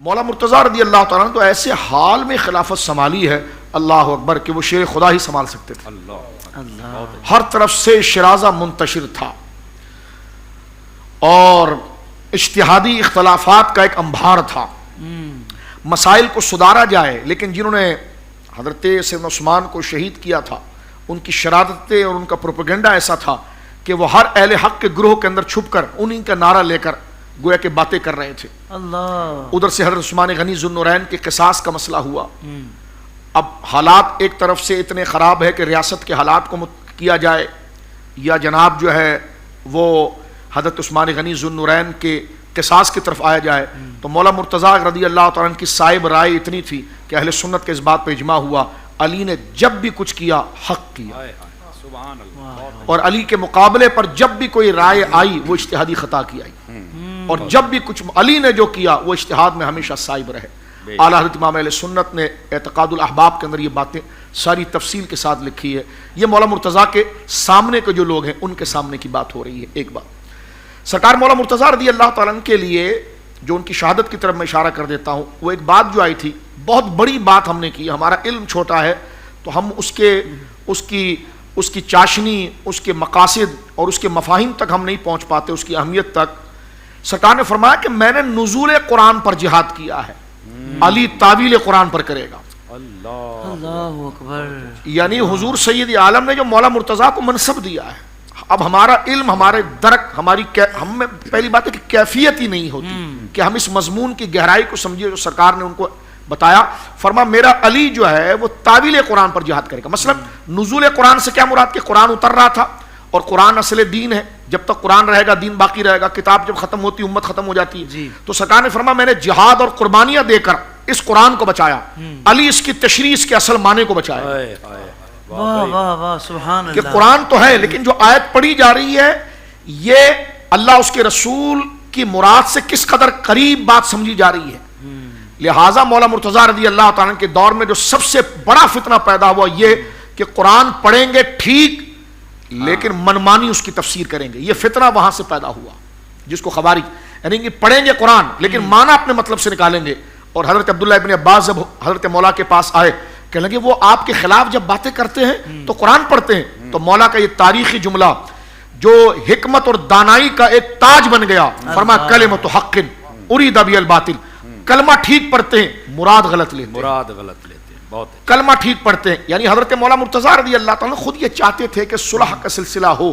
مولا مرتضیٰ رضی اللہ تعالیٰ نے تو ایسے حال میں خلافت سنبھالی ہے اللہ اکبر کہ وہ شیر خدا ہی سنبھال سکتے تھے. ہر طرف سے شرازہ منتشر تھا اور اجتہادی اختلافات کا ایک انبار تھا. مسائل کو سدھارا جائے، لیکن جنہوں نے حضرت سیدنا عثمان کو شہید کیا تھا ان کی شرارتیں اور ان کا پروپیگنڈا ایسا تھا کہ وہ ہر اہل حق کے گروہ کے اندر چھپ کر انہی کا نعرہ لے کر گویا کہ باتیں کر رہے تھے. ادھر سے حضرت عثمان غنی ذو النورین کے قصاص کا مسئلہ ہوا. اب حالات ایک طرف سے اتنے خراب ہے کہ ریاست کے حالات کو کیا جائے یا جناب جو ہے وہ حضرت عثمان غنی ذو النورین کے قصاص کی طرف آیا جائے. تو مولا مرتضیٰ رضی اللہ تعالیٰ عنہ کی صائب رائے اتنی تھی کہ اہل سنت کے اس بات پہ اجماع ہوا علی نے جب بھی کچھ کیا حق کیا، اور علی کے مقابلے پر جب بھی کوئی رائے آئی وہ اجتہادی خطا کی آئی، اور جب بھی کچھ علی نے جو کیا وہ اجتہاد میں ہمیشہ صائب رہے. اعلیٰ حضرت امام اہل سنت نے اعتقاد الاحباب کے اندر یہ باتیں ساری تفصیل کے ساتھ لکھی ہے. یہ مولا مرتضیٰ کے سامنے کے جو لوگ ہیں ان کے سامنے کی بات ہو رہی ہے. ایک بات سرکار مولا مرتضیٰ رضی اللہ تعالیٰ عنہ کے لیے جو ان کی شہادت کی طرف میں اشارہ کر دیتا ہوں، وہ ایک بات جو آئی تھی، بہت بڑی بات ہم نے کی. ہمارا علم چھوٹا ہے تو ہم اس کی چاشنی، اس کے مقاصد اور اس کے مفاہیم تک ہم نہیں پہنچ پاتے، اس کی اہمیت تک. سرکار نے فرمایا کہ میں نے نزول قرآن پر جہاد کیا ہے، علی تعویل قرآن پر کرے گا. اللہ اکبر. یعنی حضور سید عالم نے جو مولا مرتضیٰ کو منصب دیا ہے. اب ہمارا علم، ہمارے درک، ہم میں پہلی بات ہے کہ کیفیت ہی نہیں ہوتی کہ ہم اس مضمون کی گہرائی کو سمجھے جو سرکار نے ان کو بتایا. فرما میرا علی جو ہے وہ تعویل قرآن پر جہاد کرے گا. مثلا نزول قرآن سے کیا مراد کہ قرآن اتر رہا تھا اور قرآن اصل دین ہے، جب تک قرآن رہے گا دین باقی رہے گا. کتاب جب ختم ہوتی امت ختم ہو جاتی ہے. تو سرکار نے فرما میں نے جہاد اور قربانیاں دے کر اس قرآن کو بچایا، علی اس کی تشریح، اس کے اصل معنی کو بچایا. واہ واہ واہ سبحان کہ اللہ. قرآن تو ہے لیکن جو آیت پڑھی جا رہی ہے یہ اللہ اس کے رسول کی مراد سے کس قدر قریب بات سمجھی جا رہی ہے. لہٰذا مولا مرتضیٰ رضی اللہ تعالیٰ کے دور میں جو سب سے بڑا فتنہ پیدا ہوا یہ کہ قرآن پڑھیں گے ٹھیک لیکن منمانی اس کی تفسیر کریں گے. یہ فتنہ وہاں سے پیدا ہوا جس کو خوارج، یعنی کہ پڑھیں گے قرآن لیکن معنی اپنے مطلب سے نکالیں گے. اور حضرت عبداللہ ابن عباس جب حضرت مولا کے پاس آئے کہ لگے وہ آپ کے خلاف جب باتیں کرتے ہیں تو قرآن پڑھتے ہیں، تو مولا کا یہ تاریخی جملہ جو حکمت اور دانائی کا ایک تاج بن گیا، فرمایا کلمۃ حق ارید بها الباطل. کلمہ ٹھیک پڑھتے ہیں مراد غلط لیتے ہیں. بہت کلمہ ٹھیک پڑھتے ہیں. یعنی حضرت مولا مرتضیٰ رضی اللہ تعالیٰ خود یہ چاہتے تھے کہ صلح کا سلسلہ ہو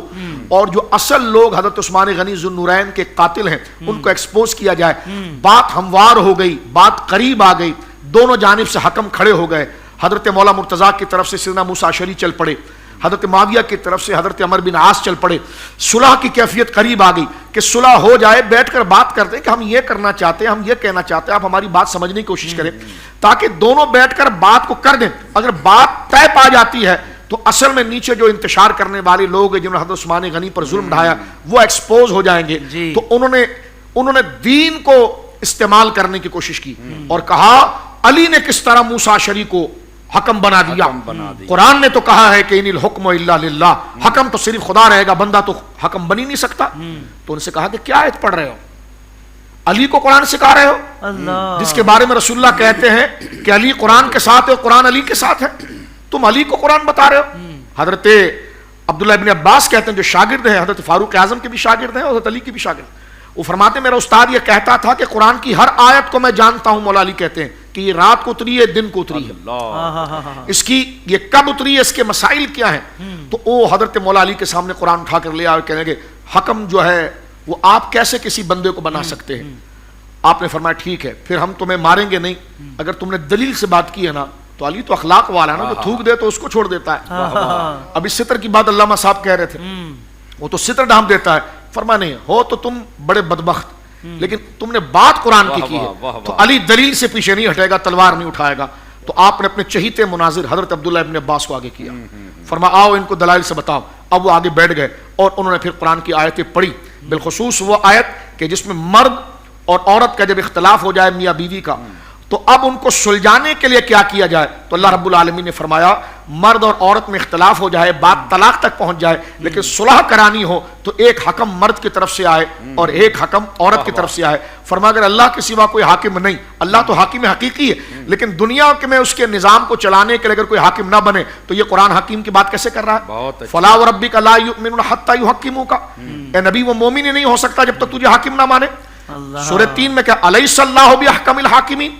اور جو اصل لوگ حضرت عثمان غنی ذو النورین کے قاتل ہیں ان کو ایکسپوز کیا جائے. بات ہموار ہو گئی، بات قریب آ گئی، دونوں جانب سے حکم کھڑے ہو گئے. حضرت مولا مرتضیٰ کی طرف سے سیدنا موسیٰ اشعری چل پڑے، حضرت معاویہ کی طرف سے حضرت عمر بن عاص چل پڑے. صلح کی کیفیت قریب آ گئی کہ صلح ہو جائے، بیٹھ کر بات کرتے ہیں کہ ہم یہ کرنا چاہتے ہیں، ہم یہ کہنا چاہتے ہیں، آپ ہماری بات سمجھنے کی کوشش کریں تاکہ دونوں بیٹھ کر بات کو کر دیں. اگر بات طے پا جاتی ہے تو اصل میں نیچے جو انتشار کرنے والے لوگ ہیں جنہوں نے حضرت عثمان غنی پر ظلم ڈھایا وہ ایکسپوز ہو جائیں گے. تو انہوں نے دین کو استعمال کرنے کی کوشش کی اور کہا علی نے کس طرح موسیٰ اشعری کو حکم بنا دیا. قرآن نے تو کہا ہے کہ ان الحکم الا للہ، حکم تو صرف خدا رہے گا، بندہ تو حکم بن ہی نہیں سکتا. تو ان سے کہا کہ کیا آیت پڑھ رہے ہو؟ علی کو قرآن سکھا رہے ہو جس کے بارے میں رسول اللہ کہتے ہیں کہ علی قرآن کے ساتھ ہے اور قرآن علی کے ساتھ ہے، تم علی کو قرآن بتا رہے ہو. حضرت عبداللہ ابن عباس کہتے ہیں جو شاگرد ہیں، حضرت فاروق اعظم کے بھی شاگرد ہیں اور حضرت علی کے بھی شاگرد، وہ فرماتے ہیں میرا استاد یہ کہتا تھا کہ قرآن کی ہر آیت کو میں جانتا ہوں. مولا علی کہتے ہیں کہ یہ رات کو اتری ہے، دن کو اتری ہے، اس کی یہ کب اتری ہے، اس کے مسائل کیا ہیں. تو وہ حضرت مولا علی کے سامنے قرآن اٹھا کر لیا اور کہنے لگے حکم جو ہے وہ آپ کیسے کسی بندے کو بنا سکتے ہیں. آپ نے فرمایا ٹھیک ہے پھر ہم تمہیں ماریں گے نہیں، اگر تم نے دلیل سے بات کی ہے نا. تو علی تو اخلاق والا ہے نا، جو تھوک دے تو اس کو چھوڑ دیتا ہے. اب اس ستر کی بات علامہ صاحب کہہ رہے تھے، وہ تو ستر ڈھانپ دیتا ہے. فرما نہیں ہو تو تم بڑے بدبخت، لیکن تم نے بات قرآن کی ہے. تو علی دلیل سے پیچھے نہیں ہٹے گا، تلوار نہیں اٹھائے گا. تو آپ نے اپنے چہیتے مناظر حضرت عبداللہ ابن عباس کو آگے کیا، فرما آؤ ان کو دلائل سے بتاؤ. اب وہ آگے بیٹھ گئے اور انہوں نے پھر قرآن کی آیتیں پڑھی، بالخصوص وہ آیت کہ جس میں مرد اور عورت کا جب اختلاف ہو جائے میاں بیوی کا تو اب ان کو سلجھانے کے لیے کیا کیا جائے؟ تو اللہ رب العالمین نے فرمایا مرد اور عورت میں اختلاف ہو جائے، بات طلاق تک پہنچ جائے، لیکن صلح کرانی ہو تو ایک حکم مرد کی طرف سے آئے اور ایک حکم عورت کی طرف سے آئے۔ فرمایا اگر اللہ کے سوا کوئی حاکم نہیں، اللہ تو حاکم حقیقی ہے، لیکن دنیا میں اس کے نظام کو چلانے کے لیے اگر کوئی حاکم نہ بنے تو یہ قرآن حکیم کی بات کیسے کر رہا ہے؟ فلا وربک لا یؤمنون حتی یحکموک، اے نبی وہ مومن ہی نہیں ہو سکتا جب تک تجھے حاکم نہ مانے۔ سورہ 3 میں کیا الیس اللہ باحکم الحاکمین،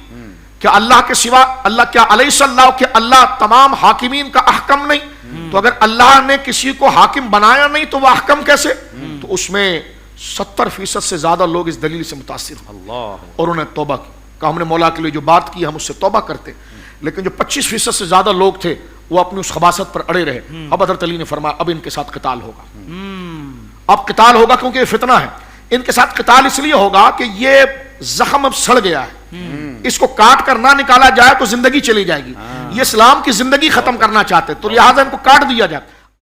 کیا اللہ کے سوا کیا الیس اللہ کہ اللہ تمام حاکمین کا احکم نہیں؟ تو اگر اللہ نے کسی کو حاکم بنایا نہیں تو وہ احکم کیسے؟ تو اس میں 70% سے زیادہ لوگ اس دلیل سے متاثر ہیں اور انہوں نے توبہ کی، کہ ہم نے مولا کے لیے جو بات کی ہم اس سے توبہ کرتے، لیکن جو 25% سے زیادہ لوگ تھے وہ اپنی اس خباثت پر اڑے رہے۔ اب حضرت علی نے فرمایا اب ان کے ساتھ قتال ہوگا، اب قتال ہوگا کیونکہ یہ فتنہ ہے۔ ان کے ساتھ قتال اس لیے ہوگا کہ یہ زخم اب سڑ گیا ہے، اس کو کاٹ کر نہ نکالا جائے تو زندگی چلی جائے گی، یہ اسلام کی زندگی ختم کرنا چاہتے تو لہٰذا ان کو کاٹ دیا جائے۔